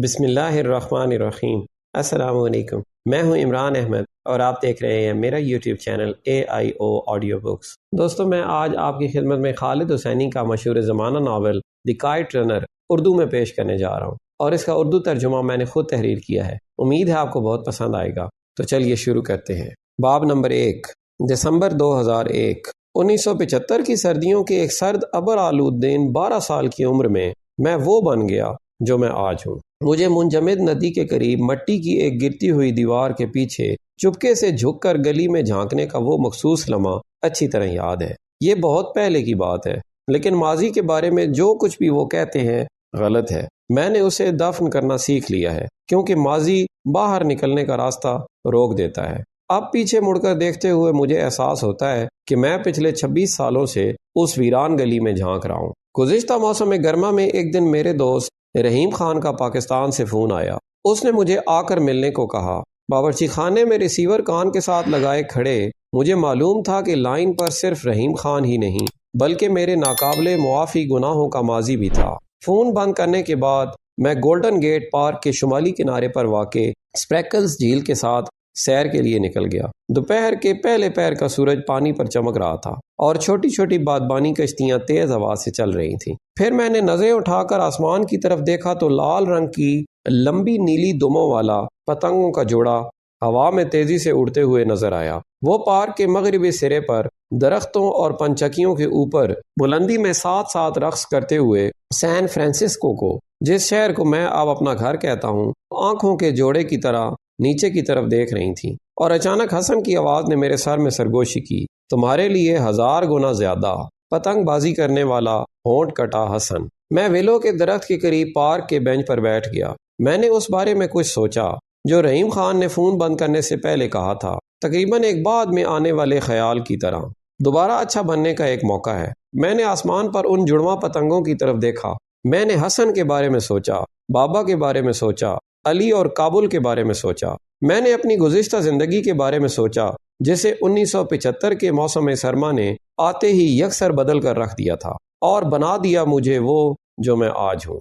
بسم اللہ الرحمن الرحیم۔ السلام علیکم، میں ہوں عمران احمد اور آپ دیکھ رہے ہیں میرا YouTube channel AIO audio books. دوستو، میں آج آپ کی خدمت میں خالد حسینی کا مشہور زمانہ ناول دی کائٹ رنر اردو میں پیش کرنے جا رہا ہوں، اور اس کا اردو ترجمہ میں نے خود تحریر کیا ہے۔ امید ہے آپ کو بہت پسند آئے گا، تو چلیے شروع کرتے ہیں۔ باب نمبر 1، دسمبر 2001۔ 1975 کی سردیوں کے ایک سرد ابر آلود دن 12 سال کی عمر میں وہ بن گیا جو میں آج ہوں۔ مجھے منجمد ندی کے قریب مٹی کی ایک گرتی ہوئی دیوار کے پیچھے چپکے سے جھک کر گلی میں جھانکنے کا وہ مخصوص لمحہ اچھی طرح یاد ہے۔ یہ بہت پہلے کی بات ہے، لیکن ماضی کے بارے میں جو کچھ بھی وہ کہتے ہیں غلط ہے۔ میں نے اسے دفن کرنا سیکھ لیا ہے، کیونکہ ماضی باہر نکلنے کا راستہ روک دیتا ہے۔ اب پیچھے مڑ کر دیکھتے ہوئے مجھے احساس ہوتا ہے کہ میں پچھلے 26 سالوں سے اس ویران گلی میں جھانک رہا ہوں۔ گزشتہ موسم گرما میں ایک دن میرے دوست رحیم خان کا پاکستان سے فون آیا۔ اس نے مجھے آ کر ملنے کو کہا۔ باورچی خانے میں ریسیور کان کے ساتھ لگائے کھڑے مجھے معلوم تھا کہ لائن پر صرف رحیم خان ہی نہیں، بلکہ میرے ناقابل معافی گناہوں کا ماضی بھی تھا۔ فون بند کرنے کے بعد میں گولڈن گیٹ پارک کے شمالی کنارے پر واقع اسپریکلز جھیل کے ساتھ سیر کے لیے نکل گیا۔ دوپہر کے پہلے پہر کا سورج پانی پر چمک رہا تھا اور چھوٹی چھوٹی بادبانی کشتیاں تیز ہوا سے چل رہی تھیں۔ پھر میں نے نظریں اٹھا کر آسمان کی طرف دیکھا تو لال رنگ کی لمبی نیلی دموں والا پتنگوں کا جوڑا ہوا میں تیزی سے اڑتے ہوئے نظر آیا۔ وہ پارک کے مغربی سرے پر درختوں اور پنچکیوں کے اوپر بلندی میں ساتھ ساتھ رقص کرتے ہوئے سین فرانسسکو کو، جس شہر کو میں اب اپنا گھر کہتا ہوں، آنکھوں کے جوڑے کی طرح نیچے کی طرف دیکھ رہی تھیں۔ اور اچانک حسن کی آواز نے میرے سر میں سرگوشی کی، تمہارے لیے 1000 گنا زیادہ۔ پتنگ بازی کرنے والا ہونٹ کٹا حسن۔ میں ویلو کے درخت کے قریب پارک کے بینچ پر بیٹھ گیا۔ میں نے اس بارے میں کچھ سوچا جو رحیم خان نے فون بند کرنے سے پہلے کہا تھا، تقریباً ایک بعد میں آنے والے خیال کی طرح۔ دوبارہ اچھا بننے کا ایک موقع ہے۔ میں نے آسمان پر ان جڑواں پتنگوں کی طرف دیکھا۔ میں نے حسن کے بارے میں سوچا، بابا کے بارے میں سوچا، علی اور کابل کے بارے میں سوچا۔ میں نے اپنی گزشتہ زندگی کے بارے میں سوچا، جسے 1975 کے موسم سرما نے آتے ہی یکسر بدل کر رکھ دیا تھا اور بنا دیا مجھے وہ جو میں آج ہوں۔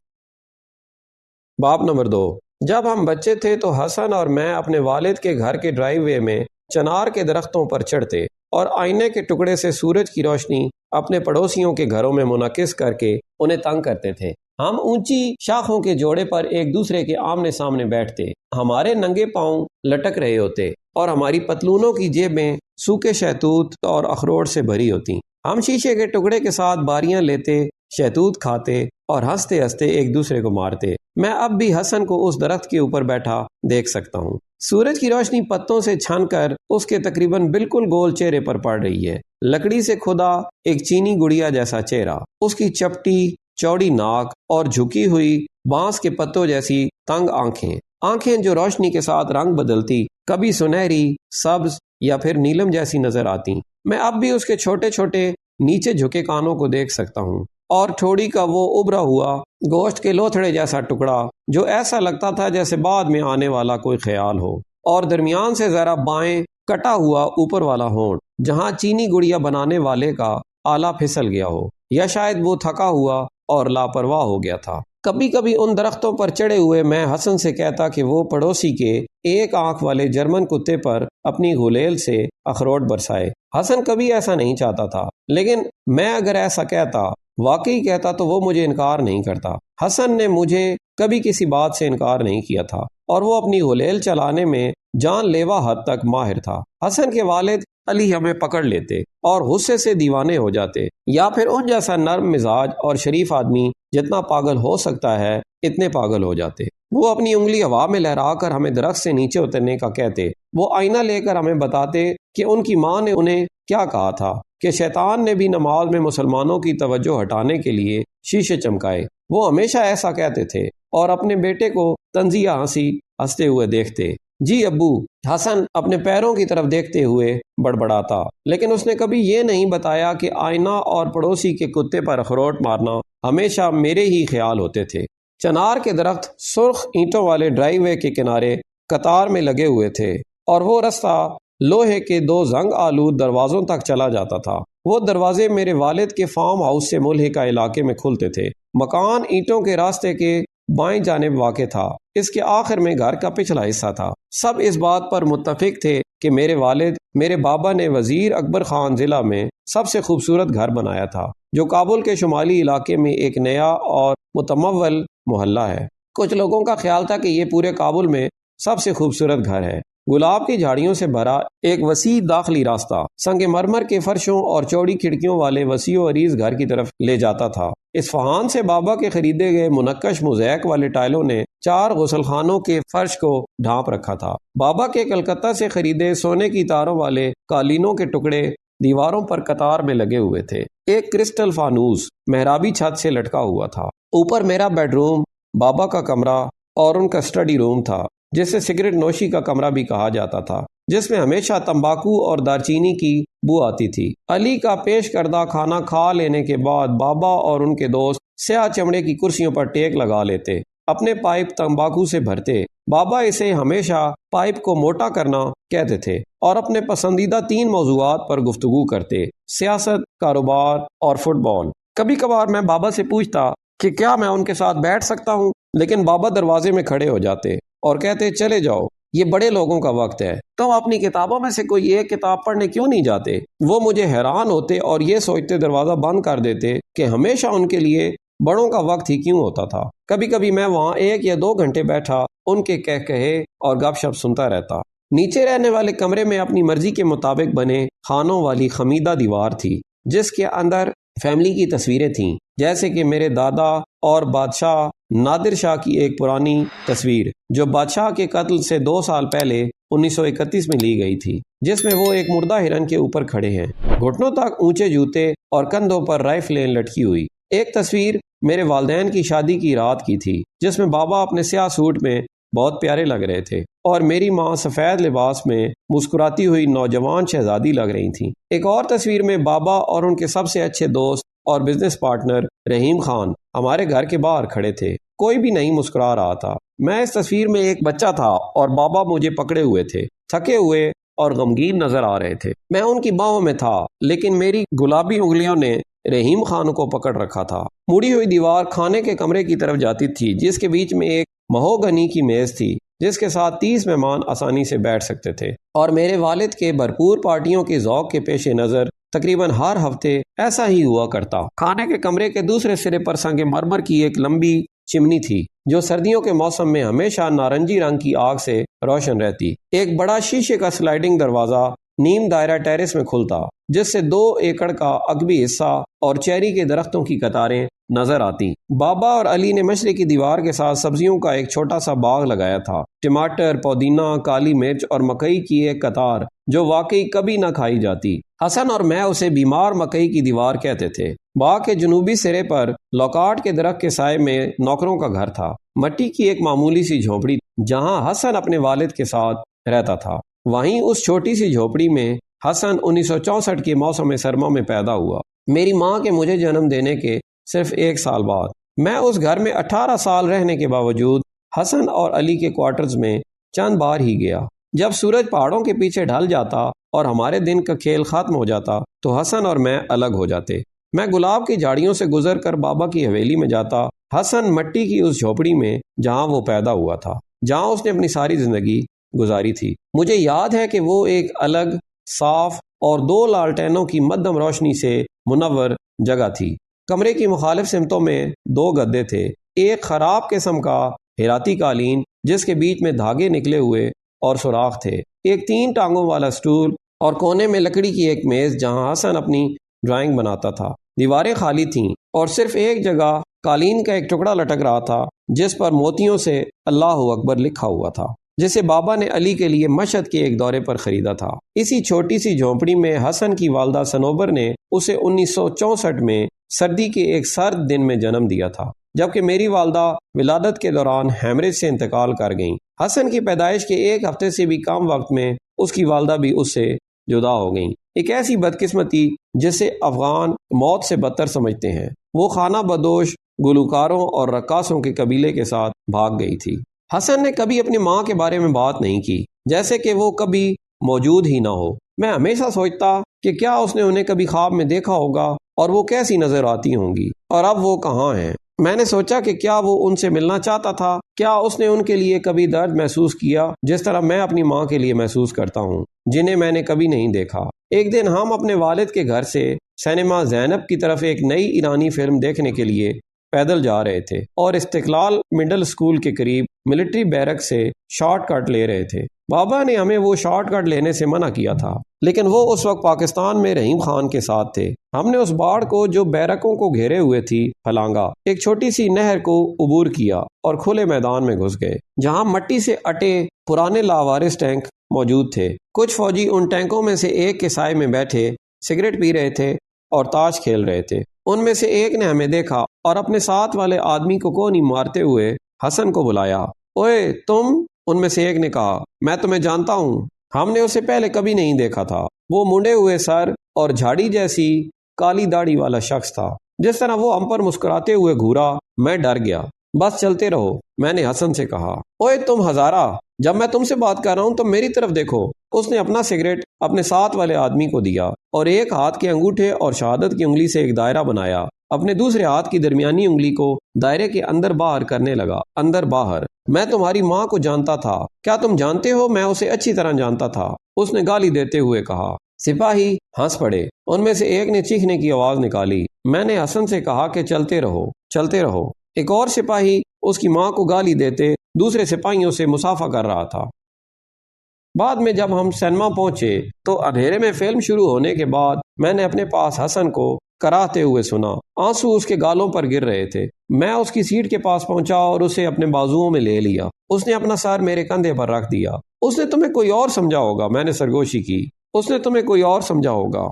باب نمبر 2۔ جب ہم بچے تھے تو حسن اور میں اپنے والد کے گھر کے ڈرائیو وے میں چنار کے درختوں پر چڑھتے اور آئینے کے ٹکڑے سے سورج کی روشنی اپنے پڑوسیوں کے گھروں میں منعکس کر کے انہیں تنگ کرتے تھے۔ ہم اونچی شاخوں کے جوڑے پر ایک دوسرے کے آمنے سامنے بیٹھتے، ہمارے ننگے پاؤں لٹک رہے ہوتے اور ہماری پتلونوں کی جیبیں سوکھے شہتوت اور اخروٹ سے بھری ہوتی۔ ہم شیشے کے ٹکڑے کے ساتھ باریاں لیتے، شہتوت کھاتے اور ہنستے ہنستے ایک دوسرے کو مارتے۔ میں اب بھی حسن کو اس درخت کے اوپر بیٹھا دیکھ سکتا ہوں۔ سورج کی روشنی پتوں سے چھن کر اس کے تقریباً بالکل گول چہرے پر پڑ رہی ہے۔ لکڑی سے کھدا ایک چینی گڑیا جیسا چہرہ، اس کی چپٹی چوڑی ناک اور جھکی ہوئی بانس کے پتوں جیسی تنگ آنکھیں جو روشنی کے ساتھ رنگ بدلتی، کبھی سنہری، سبز یا پھر نیلم جیسی نظر آتی۔ میں اب بھی اس کے چھوٹے چھوٹے نیچے جھکے کانوں کو دیکھ سکتا ہوں اور ٹھوڑی کا وہ ابھرا ہوا گوشت کے لوتھڑے جیسا ٹکڑا جو ایسا لگتا تھا جیسے بعد میں آنے والا کوئی خیال ہو، اور درمیان سے ذرا بائیں کٹا ہوا اوپر والا ہونٹ جہاں چینی گڑیا بنانے والے کا آلہ پھسل گیا ہو، یا شاید وہ تھکا ہوا اور لاپرواہ ہو گیا تھا۔ کبھی کبھی ان درختوں پر چڑھے ہوئے میں حسن سے کہتا کہ وہ پڑوسی کے ایک آنکھ والے جرمن کتے پر اپنی غلیل سے اخروٹ برسائے۔ حسن کبھی ایسا نہیں چاہتا تھا، لیکن میں اگر ایسا کہتا، واقعی کہتا، تو وہ مجھے انکار نہیں کرتا۔ حسن نے مجھے کبھی کسی بات سے انکار نہیں کیا تھا، اور وہ اپنی غلیل چلانے میں جان لیوا حد تک ماہر تھا۔ حسن کے والد علی ہمیں پکڑ لیتے اور غصے سے دیوانے ہو جاتے، یا پھر ان جیسا نرم مزاج اور شریف آدمی جتنا پاگل ہو سکتا ہے اتنے پاگل ہو جاتے۔ وہ اپنی انگلی ہوا میں لہرا کر ہمیں درخت سے نیچے اترنے کا کہتے۔ وہ آئینہ لے کر ہمیں بتاتے کہ ان کی ماں نے انہیں کیا کہا تھا، کہ شیطان نے بھی نماز میں مسلمانوں کی توجہ ہٹانے کے لیے شیشے چمکائے۔ وہ ہمیشہ ایسا کہتے تھے اور اپنے بیٹے کو طنزیہ ہنستے ہوئے دیکھتے۔ جی ابو، حسن اپنے پیروں کی طرف دیکھتے ہوئے بڑبڑاتا، لیکن اس نے کبھی یہ نہیں بتایا کہ آئینہ اور پڑوسی کے کتے پر اخروٹ مارنا ہمیشہ میرے ہی خیال ہوتے تھے۔ چنار کے درخت سرخ اینٹوں والے ڈرائیو وے کے کنارے قطار میں لگے ہوئے تھے، اور وہ رستہ لوہے کے 2 زنگ آلود دروازوں تک چلا جاتا تھا۔ وہ دروازے میرے والد کے فارم ہاؤس سے ملحقہ علاقے میں کھلتے تھے۔ مکان اینٹوں کے راستے کے بائیں جانب واقع تھا۔ اس کے آخر میں گھر کا پچھلا حصہ تھا۔ سب اس بات پر متفق تھے کہ میرے والد میرے بابا نے وزیر اکبر خان ضلع میں سب سے خوبصورت گھر بنایا تھا، جو کابل کے شمالی علاقے میں ایک نیا اور متمول محلہ ہے۔ کچھ لوگوں کا خیال تھا کہ یہ پورے کابل میں سب سے خوبصورت گھر ہے۔ گلاب کی جھاڑیوں سے بھرا ایک وسیع داخلی راستہ سنگ مرمر کے فرشوں اور چوڑی کھڑکیوں والے وسیع و عریض گھر کی طرف لے جاتا تھا۔ اصفہان سے بابا کے خریدے گئے منقش موزیک والے ٹائلوں نے 4 غسل خانوں کے فرش کو ڈھانپ رکھا تھا۔ بابا کے کلکتہ سے خریدے سونے کی تاروں والے قالینوں کے ٹکڑے دیواروں پر قطار میں لگے ہوئے تھے۔ ایک کرسٹل فانوس محرابی چھت سے لٹکا ہوا تھا۔ اوپر میرا بیڈ روم، بابا کا کمرہ اور ان کا اسٹڈی روم تھا، جسے سگریٹ نوشی کا کمرہ بھی کہا جاتا تھا، جس میں ہمیشہ تمباکو اور دارچینی کی بو آتی تھی۔ علی کا پیش کردہ کھانا کھا لینے کے بعد بابا اور ان کے دوست سیاہ چمڑے کی کرسیوں پر ٹیک لگا لیتے، اپنے پائپ تمباکو سے بھرتے۔ بابا اسے ہمیشہ پائپ کو موٹا کرنا کہتے تھے اور اپنے پسندیدہ 3 موضوعات پر گفتگو کرتے: سیاست، کاروبار اور فٹ بال۔ کبھی کبھار میں بابا سے پوچھتا کہ کیا میں ان کے ساتھ بیٹھ سکتا ہوں، لیکن بابا دروازے میں کھڑے ہو جاتے اور کہتے چلے جاؤ، یہ بڑے لوگوں کا وقت ہے، تم اپنی کتابوں میں سے کوئی ایک کتاب پڑھنے کیوں نہیں جاتے؟ وہ مجھے حیران ہوتے اور یہ سوچتے دروازہ بند کر دیتے کہ ہمیشہ ان کے لیے بڑوں کا وقت ہی کیوں ہوتا تھا۔ کبھی کبھی میں وہاں 1 یا 2 گھنٹے بیٹھا ان کے کہے اور گپ شپ سنتا رہتا۔ نیچے رہنے والے کمرے میں اپنی مرضی کے مطابق بنے خانوں والی خمیدہ دیوار تھی، جس کے اندر فیملی کی تصویریں تھیں، جیسے کہ میرے دادا اور بادشاہ نادر شاہ کی ایک پرانی تصویر جو بادشاہ کے قتل سے 2 سال پہلے 1931 میں لی گئی تھی، جس میں وہ ایک مردہ ہرن کے اوپر کھڑے ہیں، گھٹنوں تک اونچے جوتے اور کندھوں پر رائفلیں لٹکی ہوئی۔ ایک تصویر میرے والدین کی شادی کی رات کی تھی، جس میں بابا اپنے سیاہ سوٹ میں بہت پیارے لگ رہے تھے اور میری ماں سفید لباس میں مسکراتی ہوئی نوجوان شہزادی لگ رہی تھیں۔ ایک اور تصویر میں بابا اور ان کے سب سے اچھے دوست اور بزنس پارٹنر رحیم خان ہمارے گھر کے باہر کھڑے تھے، کوئی بھی نہیں مسکرا رہا تھا۔ میں اس تصویر میں ایک بچہ تھا اور بابا مجھے پکڑے ہوئے تھے، تھکے ہوئے اور غمگین نظر آ رہے تھے۔ میں ان کی باہوں میں تھا، لیکن میری گلابی انگلیوں نے رحیم خان کو پکڑ رکھا تھا۔ مڑی ہوئی دیوار کھانے کے کمرے کی طرف جاتی تھی، جس کے بیچ میں ایک مہوگنی کی میز تھی، جس کے ساتھ 30 مہمان آسانی سے بیٹھ سکتے تھے، اور میرے والد کے بھرپور پارٹیوں کے ذوق کے پیش نظر تقریباً ہر ہفتے ایسا ہی ہوا کرتا۔ کھانے کے کمرے کے دوسرے سرے پر سنگ مرمر کی ایک لمبی چمنی تھی، جو سردیوں کے موسم میں ہمیشہ نارنجی رنگ کی آگ سے روشن رہتی۔ ایک بڑا شیشے کا سلائیڈنگ دروازہ نیم دائرہ ٹیرس میں کھلتا، جس سے 2 ایکڑ کا عقبی حصہ اور چیری کے درختوں کی قطاریں نظر آتی۔ بابا اور علی نے مشرقی دیوار کے ساتھ سبزیوں کا ایک چھوٹا سا باغ لگایا تھا، ٹماٹر، پودینہ، کالی مرچ اور مکئی کی ایک قطار جو واقعی کبھی نہ کھائی جاتی۔ حسن اور میں اسے بیمار مکئی کی دیوار کہتے تھے۔ باغ کے جنوبی سرے پر لوکاٹ کے درخت کے سائے میں نوکروں کا گھر تھا، مٹی کی ایک معمولی سی جھونپڑی جہاں حسن اپنے والد کے ساتھ رہتا تھا۔ وہیں اس چھوٹی سی جھونپڑی میں حسن 1964 کے موسم سرما میں پیدا ہوا، میری ماں کے مجھے جنم دینے کے صرف 1 سال بعد۔ میں اس گھر میں 18 سال رہنے کے باوجود حسن اور علی کے کوارٹرز میں چند بار ہی گیا۔ جب سورج پہاڑوں کے پیچھے ڈھل جاتا اور ہمارے دن کا کھیل ختم ہو جاتا تو حسن اور میں الگ ہو جاتے۔ میں گلاب کی جھاڑیوں سے گزر کر بابا کی حویلی میں جاتا، حسن مٹی کی اس جھوپڑی میں جہاں وہ پیدا ہوا تھا، جہاں اس نے اپنی ساری زندگی گزاری تھی۔ مجھے یاد ہے کہ وہ ایک الگ، صاف اور 2 لالٹینوں کی مدھم روشنی سے منور جگہ تھی۔ کمرے کی مخالف سمتوں میں 2 گدے تھے، ایک خراب قسم کا ہیراتی قالین جس کے بیچ میں دھاگے نکلے ہوئے اور سوراخ تھے، ایک 3 ٹانگوں والا سٹول اور کونے میں لکڑی کی ایک میز جہاں حسن اپنی ڈرائنگ بناتا تھا۔ دیواریں خالی تھیں اور صرف ایک جگہ قالین کا ایک ٹکڑا لٹک رہا تھا جس پر موتیوں سے اللہ اکبر لکھا ہوا تھا، جسے بابا نے علی کے لیے مشہد کے ایک دورے پر خریدا تھا۔ اسی چھوٹی سی جھونپڑی میں حسن کی والدہ سنوبر نے اسے 1964 میں سردی کے ایک سرد دن میں جنم دیا تھا، جبکہ میری والدہ ولادت کے دوران ہیمریج سے انتقال کر گئیں۔ حسن کی پیدائش کے 1 ہفتے سے بھی کم وقت میں اس کی والدہ بھی اس سے جدا ہو گئیں، ایک ایسی بدقسمتی جسے افغان موت سے بدتر سمجھتے ہیں۔ وہ خانہ بدوش گلوکاروں اور رقاصوں کے قبیلے کے ساتھ بھاگ گئی تھی۔ حسن نے کبھی اپنی ماں کے بارے میں بات نہیں کی، جیسے کہ وہ کبھی موجود ہی نہ ہو۔ میں ہمیشہ سوچتا کہ کیا اس نے انہیں کبھی خواب میں دیکھا ہوگا اور وہ کیسی نظر آتی ہوں گی، اور اب وہ کہاں ہیں۔ میں نے سوچا کہ کیا وہ ان سے ملنا چاہتا تھا، کیا اس نے ان کے لیے کبھی درد محسوس کیا جس طرح میں اپنی ماں کے لیے محسوس کرتا ہوں، جنہیں میں نے کبھی نہیں دیکھا۔ ایک دن ہم اپنے والد کے گھر سے سینما زینب کی طرف ایک نئی ایرانی فلم دیکھنے کے لیے پیدل جا رہے تھے اور استقلال مڈل اسکول کے قریب ملٹری بیرک سے شارٹ کٹ لے رہے تھے۔ بابا نے ہمیں وہ شارٹ کٹ لینے سے منع کیا تھا، لیکن وہ اس وقت پاکستان میں رحیم خان کے ساتھ تھے۔ ہم نے اس باڑ کو جو بیرکوں کو گھیرے ہوئے تھی پھلانگا، ایک چھوٹی سی نہر کو عبور کیا اور کھلے میدان میں گھس گئے جہاں مٹی سے اٹے پرانے لاوارث ٹینک موجود تھے۔ کچھ فوجی ان ٹینکوں میں سے ایک کے سائے میں بیٹھے سگریٹ پی رہے تھے اور تاش کھیل رہے تھے۔ ان میں سے ایک نے ہمیں دیکھا اور اپنے ساتھ والے آدمی کو کونی مارتے ہوئے حسن کو بلایا۔ اوئے تم، ان میں سے ایک نے کہا، میں تمہیں جانتا ہوں۔ ہم نے اسے پہلے کبھی نہیں دیکھا تھا۔ وہ منڈے ہوئے سر اور جھاڑی جیسی کالی داڑھی والا شخص تھا۔ جس طرح وہ ہم پر مسکراتے ہوئے گھورا، میں ڈر گیا۔ بس چلتے رہو، میں نے حسن سے کہا۔ اوئے تم ہزارہ، جب میں تم سے بات کر رہا ہوں تم میری طرف دیکھو۔ اس نے اپنا سگریٹ اپنے ساتھ والے آدمی کو دیا اور ایک ہاتھ کے انگوٹھے اور شہادت کی انگلی سے ایک دائرہ بنایا۔ اپنے دوسرے ہاتھ کی درمیانی انگلی کو دائرے کے اندر باہر کرنے لگا، اندر باہر۔ میں تمہاری ماں کو جانتا تھا۔ کیا تم جانتے ہو میں اسے اچھی طرح جانتا تھا، اس نے گالی دیتے ہوئے کہا۔ سپاہی ہنس پڑے۔ ان میں سے ایک نے چیخنے کی آواز نکالی۔ میں نے حسن سے کہا کہ چلتے رہو، چلتے رہو۔ ایک اور سپاہی اس کی ماں کو گالی دیتے دوسرے سپاہیوں سے مسافہ کر رہا تھا۔ بعد میں جب ہم سینما پہنچے تو اندھیرے میں فلم شروع ہونے کے بعد میں نے اپنے پاس حسن کو کراہتے ہوئے سنا۔ آنسو اس کے گالوں پر گر رہے تھے۔ میں اس کی سیٹ کے پاس پہنچا اور اسے اپنے بازوؤں میں لے لیا۔ اس نے اپنا سر میرے کندھے پر رکھ دیا۔ اس نے تمہیں کوئی اور سمجھا ہوگا، میں نے سرگوشی کی۔ اس نے تمہیں کوئی اور سمجھا ہوگا۔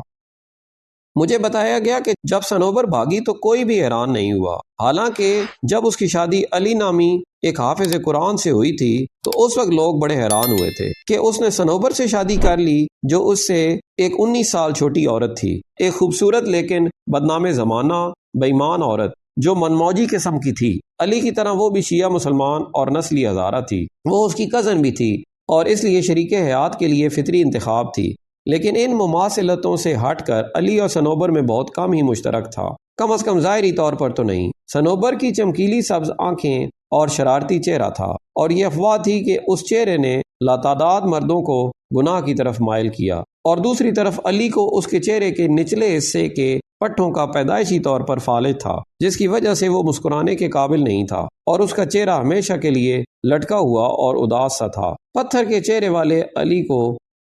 مجھے بتایا گیا کہ جب صنوبر بھاگی تو کوئی بھی حیران نہیں ہوا، حالانکہ جب اس کی شادی علی نامی ایک حافظ قرآن سے ہوئی تھی تو اس وقت لوگ بڑے حیران ہوئے تھے کہ اس نے صنوبر سے شادی کر لی جو اس سے ایک 19 سال چھوٹی عورت تھی، ایک خوبصورت لیکن بدنام زمانہ بے ایمان عورت جو منموجی قسم کی تھی۔ علی کی طرح وہ بھی شیعہ مسلمان اور نسلی ہزارہ تھی، وہ اس کی کزن بھی تھی اور اس لیے شریک حیات کے لیے فطری انتخاب تھی۔ لیکن ان مماثلتوں سے ہٹ کر علی اور صنوبر میں بہت کم ہی مشترک تھا، کم از کم ظاہری طور پر تو نہیں۔ صنوبر کی چمکیلی سبز آنکھیں اور شرارتی چہرہ تھا، اور یہ افواہ تھی کہ اس چہرے نے لاتعداد مردوں کو گناہ کی طرف مائل کیا، اور دوسری طرف علی کو اس کے چہرے کے نچلے حصے کے پٹھوں کا پیدائشی طور پر فالج تھا، جس کی وجہ سے وہ مسکرانے کے قابل نہیں تھا، اور اس کا چہرہ ہمیشہ کے لیے لٹکا ہوا اور اداس سا تھا۔ پتھر کے چہرے والے علی کو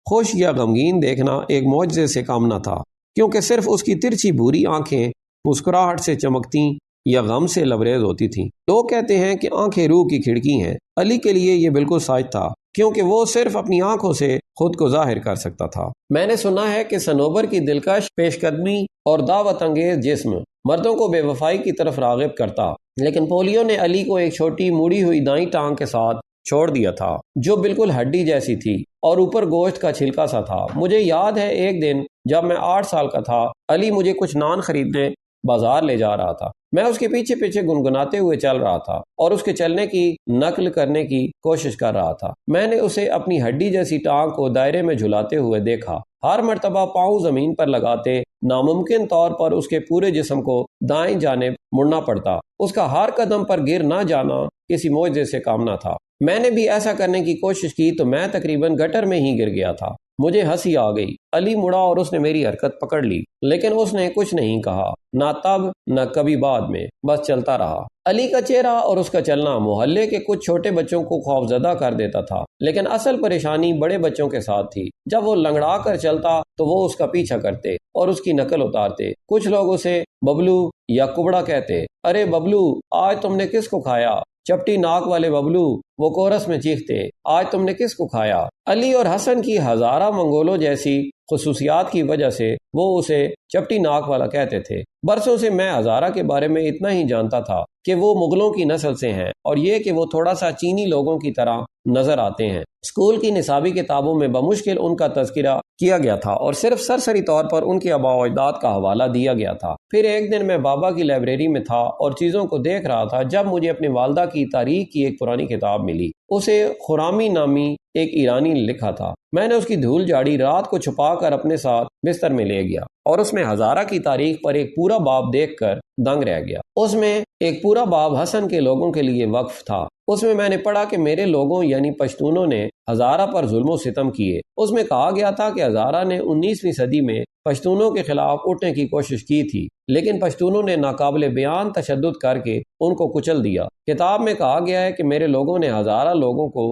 خوش یا غمگین دیکھنا ایک معجزے سے کم نہ تھا، کیونکہ صرف اس کی ترچھی بھوری آنکھیں مسکراہٹ سے چمکتیں یا غم سے لبریز ہوتی تھیں۔ لوگ کہتے ہیں کہ آنکھیں روح کی کھڑکی ہیں۔ علی کے لیے یہ بالکل سچ تھا، کیونکہ وہ صرف اپنی آنکھوں سے خود کو ظاہر کر سکتا تھا۔ میں نے سنا ہے کہ صنوبر کی دلکش پیش قدمی اور دعوت انگیز جسم مردوں کو بے وفائی کی طرف راغب کرتا، لیکن پولیو نے علی کو ایک چھوٹی مڑی ہوئی دائیں ٹانگ کے ساتھ چھوڑ دیا تھا جو بالکل ہڈی جیسی تھی اور اوپر گوشت کا چھلکا سا تھا۔ مجھے یاد ہے ایک دن جب میں 8 سال کا تھا، علی مجھے کچھ نان خریدنے بازار لے جا رہا تھا۔ میں اس کے پیچھے پیچھے گنگناتے ہوئے چل رہا تھا اور اس کے چلنے کی نقل کرنے کی کوشش کر رہا تھا۔ میں نے اسے اپنی ہڈی جیسی ٹانگ کو دائرے میں جھلاتے ہوئے دیکھا۔ ہر مرتبہ پاؤں زمین پر لگاتے ناممکن طور پر اس کے پورے جسم کو دائیں جانب مڑنا پڑتا۔ اس کا ہر قدم پر گر نہ جانا کسی معجزے سے کم نہ تھا۔ میں نے بھی ایسا کرنے کی کوشش کی تو میں تقریباً گٹر میں ہی گر گیا تھا۔ مجھے ہنسی آ گئی۔ علی مڑا اور اس نے میری حرکت پکڑ لی، لیکن اس نے کچھ نہیں کہا، نہ تب نہ کبھی بعد میں، بس چلتا رہا۔ علی کا چہرہ اور اس کا چلنا محلے کے کچھ چھوٹے بچوں کو خوفزدہ کر دیتا تھا، لیکن اصل پریشانی بڑے بچوں کے ساتھ تھی۔ جب وہ لنگڑا کر چلتا تو وہ اس کا پیچھا کرتے اور اس کی نقل اتارتے۔ کچھ لوگ اسے ببلو یا کبڑا کہتے۔ ارے ببلو، آج تم نے کس کو کھایا؟ چپٹی ناک والے ببلو، وہ کورس میں چیختے، آج تم نے کس کو کھایا؟ علی اور حسن کی ہزارہ منگولوں جیسی خصوصیات کی وجہ سے وہ اسے چپٹی ناک والا کہتے تھے۔ برسوں سے میں ہزارہ کے بارے میں اتنا ہی جانتا تھا کہ وہ مغلوں کی نسل سے ہیں اور یہ کہ وہ تھوڑا سا چینی لوگوں کی طرح نظر آتے ہیں۔ اسکول کی نصابی کتابوں میں بمشکل ان کا تذکرہ کیا گیا تھا اور صرف سرسری طور پر ان کے آباء و اجداد کا حوالہ دیا گیا تھا۔ پھر ایک دن میں بابا کی لائبریری میں تھا اور چیزوں کو دیکھ رہا تھا جب مجھے اپنی والدہ کی تاریخ کی ایک پرانی کتاب ملی۔ اسے خرامی نامی ایک ایرانی نے لکھا تھا۔ میں نے اس کی دھول جاڑی رات کو چھپا کر اپنے ساتھ بستر میں لے گیا اور اس میں ہزارہ کی تاریخ پر ایک پورا باب دیکھ کر دنگ رہ گیا۔ اس میں ایک پورا باب حسن کے لوگوں کے لیے وقف تھا۔ اس میں نے پڑھا کہ میرے لوگوں یعنی پشتونوں نے ہزارہ پر ظلم و ستم کیے۔ اس میں کہا گیا تھا کہ ہزارہ نے 19ویں صدی میں پشتونوں کے خلاف اٹھنے کی کوشش کی تھی، لیکن پشتونوں نے ناقابل بیان تشدد کر کے ان کو کچل دیا۔ کتاب میں کہا گیا ہے کہ میرے لوگوں نے ہزارہ لوگوں کو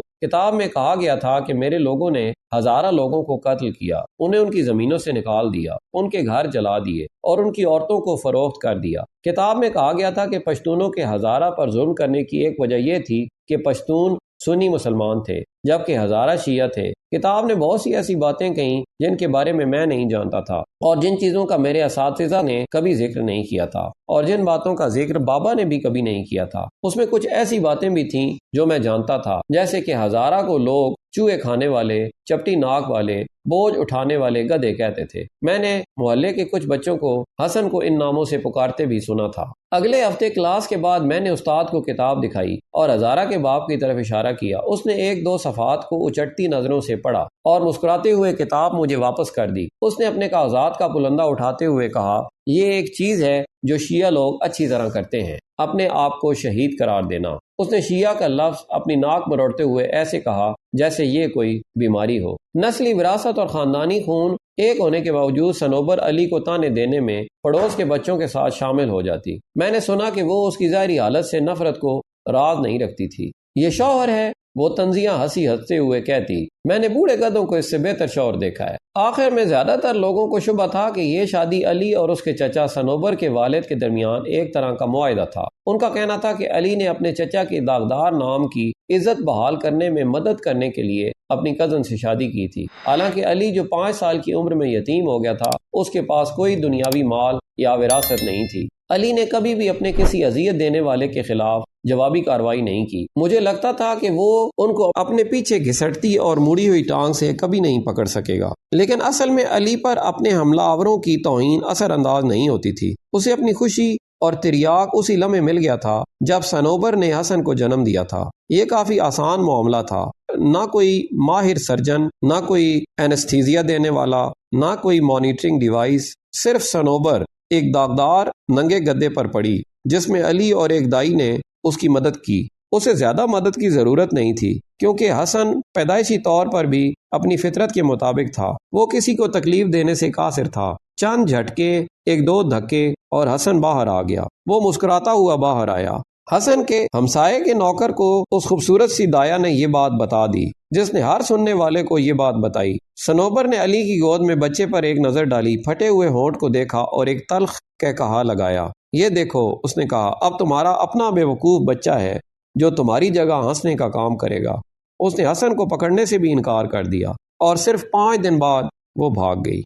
ہزارہ لوگوں کو قتل کیا، انہیں ان کی زمینوں سے نکال دیا، ان کے گھر جلا دیے اور ان کی عورتوں کو فروخت کر دیا۔ کتاب میں کہا گیا تھا کہ پشتونوں کے ہزارہ پر ظلم کرنے کی ایک وجہ یہ تھی کہ پشتون سنی مسلمان تھے جبکہ ہزارہ شیعہ تھے۔ کتاب نے بہت سی ایسی باتیں کہیں جن کے بارے میں نہیں جانتا تھا اور جن چیزوں کا میرے اساتذہ نے کبھی ذکر نہیں کیا تھا اور جن باتوں کا ذکر بابا نے بھی کبھی نہیں کیا تھا۔ اس میں کچھ ایسی باتیں بھی تھیں جو میں جانتا تھا، جیسے کہ ہزارہ کو لوگ چوہے کھانے والے، چپٹی ناک والے، بوجھ اٹھانے والے گدھے کہتے تھے۔ میں نے محلے کے کچھ بچوں کو حسن کو ان ناموں سے پکارتے بھی سنا تھا۔ اگلے ہفتے کلاس کے بعد میں نے استاد کو کتاب دکھائی اور ہزارہ کے باب کی طرف اشارہ کیا۔ اس نے ایک دو صفحات کو اچٹتی نظروں سے پڑھا اور مسکراتے ہوئے کتاب مجھے واپس کر دی۔ اس نے اپنے کاغذات کا پلندہ اٹھاتے ہوئے کہا، یہ ایک چیز ہے جو شیعہ لوگ اچھی طرح کرتے ہیں، اپنے آپ کو شہید قرار دینا۔ اس نے شیعہ کا لفظ اپنی ناک مروڑتے ہوئے ایسے کہا جیسے یہ کوئی بیماری ہو۔ نسلی وراثت اور خاندانی خون ایک ہونے کے باوجود صنوبر علی کو تانے دینے میں پڑوس کے بچوں کے ساتھ شامل ہو جاتی۔ میں نے سنا کہ وہ اس کی ظاہری حالت سے نفرت کو راز نہیں رکھتی تھی۔ یہ شوہر ہے، وہ طنزیاں ہنسی ہنستے ہوئے کہتی۔ میں نے بوڑھے گدھوں کو اس سے بہتر شوہر دیکھا ہے۔ آخر میں زیادہ تر لوگوں کو شبہ تھا کہ یہ شادی علی اور اس کے چچا صنوبر کے والد کے درمیان ایک طرح کا معاہدہ تھا۔ ان کا کہنا تھا کہ علی نے اپنے چچا کے داغدار نام کی عزت بحال کرنے میں مدد کرنے کے لیے اپنی کزن سے شادی کی تھی۔ حالانکہ علی جو 5 سال کی عمر میں یتیم ہو گیا تھا، اس کے پاس کوئی دنیاوی مال یا وراثت نہیں تھی۔ علی نے کبھی بھی اپنے کسی اذیت دینے والے کے خلاف جوابی کارروائی نہیں کی۔ مجھے لگتا تھا کہ وہ ان کو اپنے پیچھے گھسٹتی اور مڑی ہوئی ٹانگ سے کبھی نہیں پکڑ سکے گا، لیکن اصل میں علی پر اپنے حملہ آوروں کی توہین اثر انداز نہیں ہوتی تھی۔ اسے اپنی خوشی اور تریاق اسی لمحے مل گیا تھا جب صنوبر نے حسن کو جنم دیا تھا۔ یہ کافی آسان معاملہ تھا، نہ کوئی ماہر سرجن، نہ کوئی اینستھیزیا دینے والا، نہ کوئی مانیٹرنگ ڈیوائس، صرف صنوبر ایک داغدار ننگے گدے پر پڑی جس میں علی اور ایک دائی نے اس کی مدد کی۔ اسے زیادہ مدد کی ضرورت نہیں تھی کیونکہ حسن پیدائشی طور پر بھی اپنی فطرت کے مطابق تھا۔ وہ کسی کو تکلیف دینے سے قاصر تھا۔ چند جھٹکے، ایک دو دھکے اور حسن باہر آ گیا۔ وہ مسکراتا ہوا باہر آیا۔ حسن کے ہمسائے کے نوکر کو اس خوبصورت سی دایا نے یہ بات بتا دی جس نے ہر سننے والے کو یہ بات بتائی۔ صنوبر نے علی کی گود میں بچے پر ایک نظر ڈالی، پھٹے ہوئے ہونٹ کو دیکھا اور ایک تلخ کہا لگایا۔ یہ دیکھو، اس نے کہا، اب تمہارا اپنا بے وقوف بچہ ہے جو تمہاری جگہ ہنسنے کا کام کرے گا۔ اس نے حسن کو پکڑنے سے بھی انکار کر دیا اور صرف 5 دن بعد وہ بھاگ گئی۔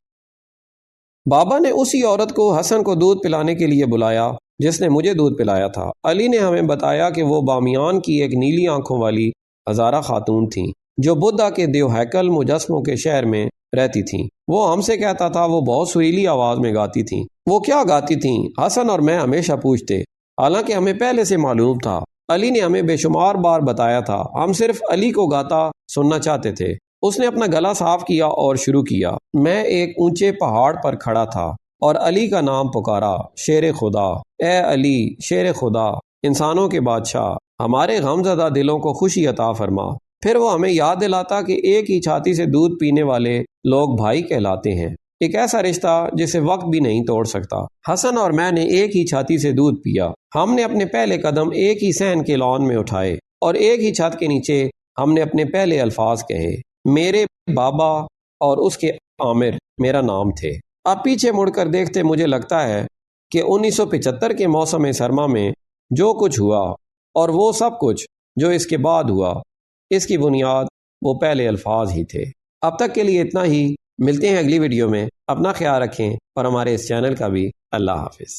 بابا نے اسی عورت کو حسن کو دودھ پلانے کے لیے بلایا جس نے مجھے دودھ پلایا تھا۔ علی نے ہمیں بتایا کہ وہ بامیان کی ایک نیلی آنکھوں والی ہزارہ خاتون تھیں جو بدھا کے دیو ہیکل مجسموں کے شہر میں رہتی تھیں۔ وہ ہم سے کہتا تھا وہ بہت سریلی آواز میں گاتی تھیں۔ وہ کیا گاتی تھیں؟ حسن اور میں ہمیشہ پوچھتے، حالانکہ ہمیں پہلے سے معلوم تھا۔ علی نے ہمیں بے شمار بار بتایا تھا۔ ہم صرف علی کو گاتا سننا چاہتے تھے۔ اس نے اپنا گلا صاف کیا اور شروع کیا۔ میں ایک اونچے پہاڑ پر کھڑا تھا اور علی کا نام پکارا، شیر خدا، اے علی، شیر خدا، انسانوں کے بادشاہ، ہمارے غمزدہ دلوں کو خوشی عطا فرما۔ پھر وہ ہمیں یاد دلاتا کہ ایک ہی چھاتی سے دودھ پینے والے لوگ بھائی کہلاتے ہیں، ایک ایسا رشتہ جسے وقت بھی نہیں توڑ سکتا۔ حسن اور میں نے ایک ہی چھاتی سے دودھ پیا۔ ہم نے اپنے پہلے قدم ایک ہی صحن کے لان میں اٹھائے اور ایک ہی چھت کے نیچے ہم نے اپنے پہلے الفاظ کہے۔ میرے بابا اور اس کے عامر میرا نام تھے۔ اب پیچھے مڑ کر دیکھتے مجھے لگتا ہے کہ 1975 کے موسم سرما میں جو کچھ ہوا اور وہ سب کچھ جو اس کے بعد ہوا، اس کی بنیاد وہ پہلے الفاظ ہی تھے۔ اب تک کے لیے اتنا ہی، ملتے ہیں اگلی ویڈیو میں۔ اپنا خیال رکھیں اور ہمارے اس چینل کا بھی۔ اللہ حافظ۔